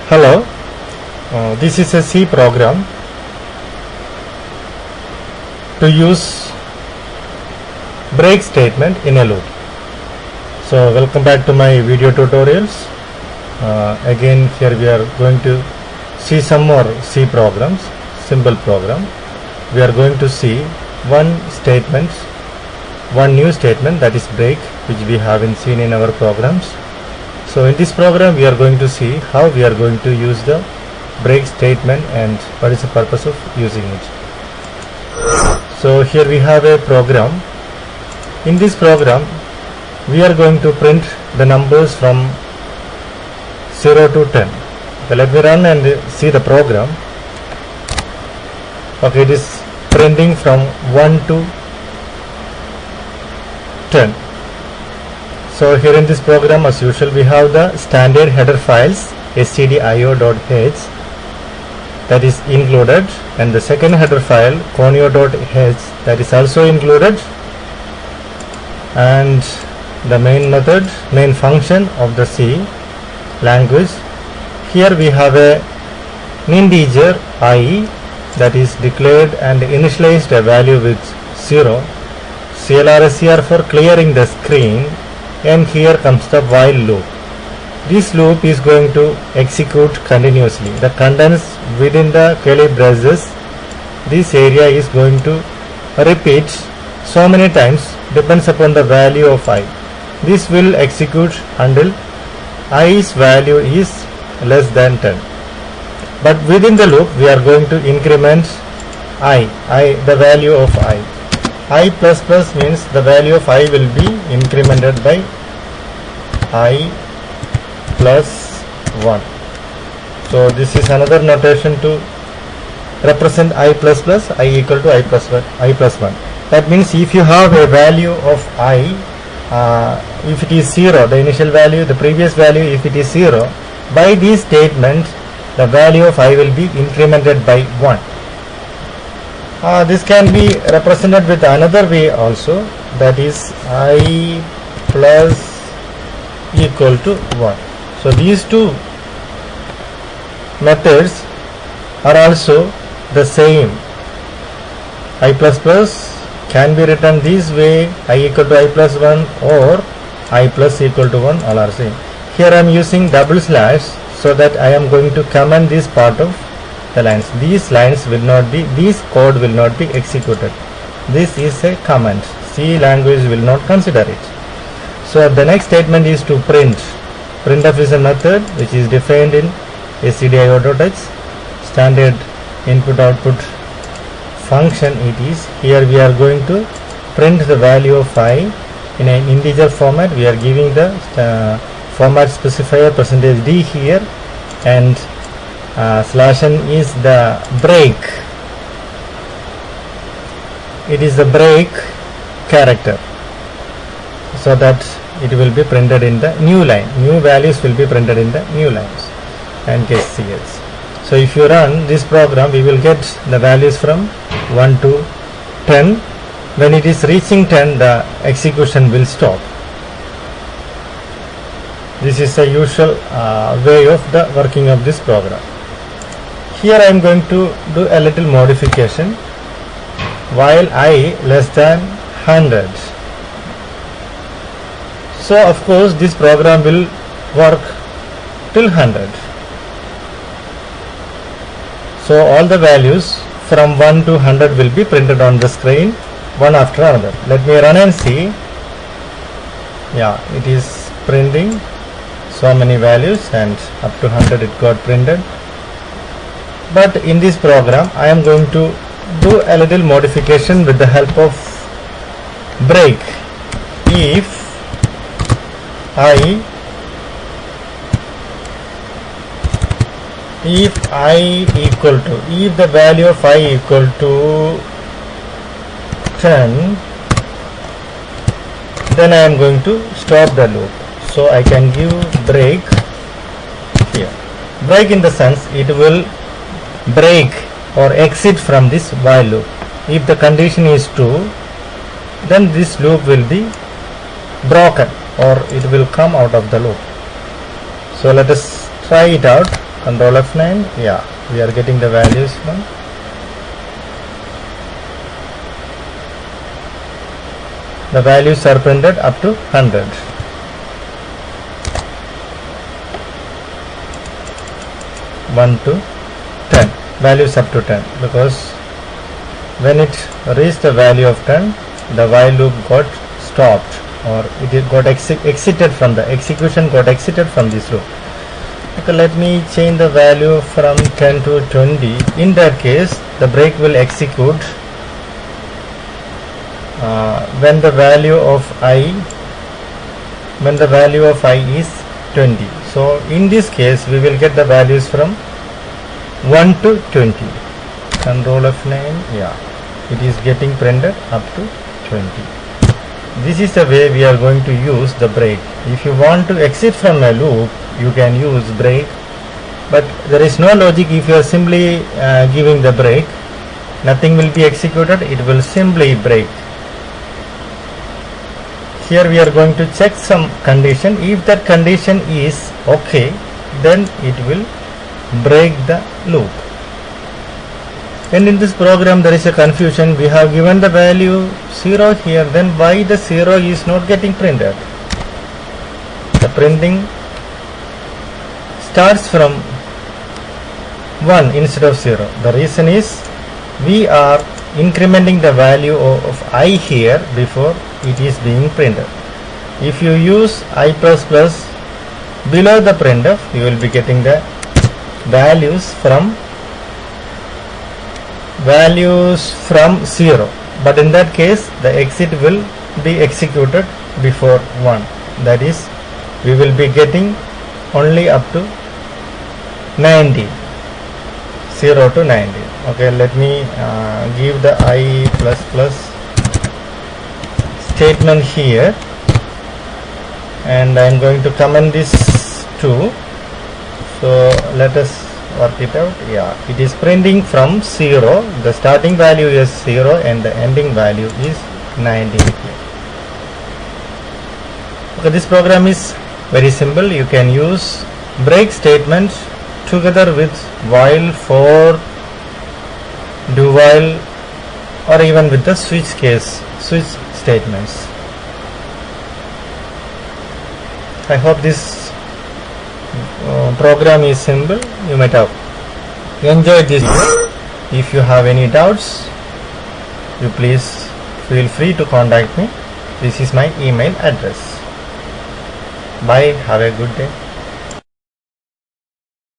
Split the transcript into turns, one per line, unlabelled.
Hello, this is a C program to use break statement in a loop. So welcome back to my video tutorials. Again here we are going to see some more C programs, simple program. We are going to see one new statement, that is break, which we haven't seen in our programs. So in this program we are going to see how we are going to use the break statement and what is the purpose of using it. So here we have a program. In this program we are going to print the numbers from 0 to 10. So let me run and see the program. Okay, it is printing from 1 to 10. So here in this program, as usual, we have the standard header files stdio.h that is included, and the second header file conio.h that is also included, and the main function of the C language. Here we have an integer I that is declared and initialized a value with 0, CLRSCR for clearing the screen, and here comes the while loop. This loop is going to execute continuously. The contents within the curly braces, this area is going to repeat so many times, depends upon the value of I. This will execute until I's value is less than 10. But within the loop we are going to increment the value of I plus plus means the value of I will be incremented by I plus 1. So this is another notation to represent I plus plus, I equal to I plus 1. That means if you have a value of I, if it is 0, the initial value, the previous value, if it is 0, by this statement the value of I will be incremented by 1. This can be represented with another way also, that is I plus equal to 1. So these two methods are also the same. I plus plus can be written this way, I equal to I plus 1, or I plus equal to 1, all are same. Here I am using double slash so that I am going to comment this part of the lines. These lines will not be, this code will not be executed. This is a comment. C language will not consider it. So the next statement is to print. Printf is a method which is defined in stdio.h. Standard input output function it is. Here we are going to print the value of I in an integer format. We are giving the format specifier %d here, and /n is the break. It is the break character, so that it will be printed in the new line. New values will be printed in the new lines and case CS. So if you run this program, we will get the values from 1 to 10. When it is reaching 10, the execution will stop. This is the usual way of the working of this program. Here I am going to do a little modification. While I less than 100. So of course this program will work till 100. So all the values from 1 to 100 will be printed on the screen, one after another. Let me run and see. Yeah, it is printing so many values, and up to 100 it got printed. But in this program I am going to do a little modification with the help of break. If the value of I equal to 10, then I am going to stop the loop. So I can give break here. Break in the sense it will break or exit from this while loop. If the condition is true, then this loop will be broken or it will come out of the loop. So let us try it out. Control F9. Yeah, we are getting the values from. The values are printed up to 100. One to 10. Values up to 10, because when it reached the value of 10, the while loop got stopped, or it got exited from the execution, got exited from this loop. Okay, let me change the value from 10 to 20. In that case, the break will execute when the value of I is 20. So in this case, we will get the values from 1 to 20. Control F9. Yeah, it is getting printed up to 20. This is the way we are going to use the break. If you want to exit from a loop, you can use break, but there is no logic if you are simply giving the break. Nothing will be executed, it will simply break. Here we are going to check some condition. If that condition is okay, then it will break the loop. And in this program there is a confusion. We have given the value 0 here, then why the 0 is not getting printed? The printing starts from 1 instead of 0. The reason is we are incrementing the value of I here before it is being printed. If you use I++ below the printf, you will be getting the values from 0, but in that case the exit will be executed before 1. That is, we will be getting only up to 90, 0 to 90. Okay, let me give the I++ statement here, and I am going to comment this too. So let us work it out. Yeah, it is printing from 0. The starting value is 0 and the ending value is 90 here. Okay, this program is very simple. You can use break statement together with while, for, do while, or even with the switch statements. I hope this program is simple. You might have enjoyed this. If you have any doubts, you please feel free to contact me. This is my email address. Bye. Have a good day.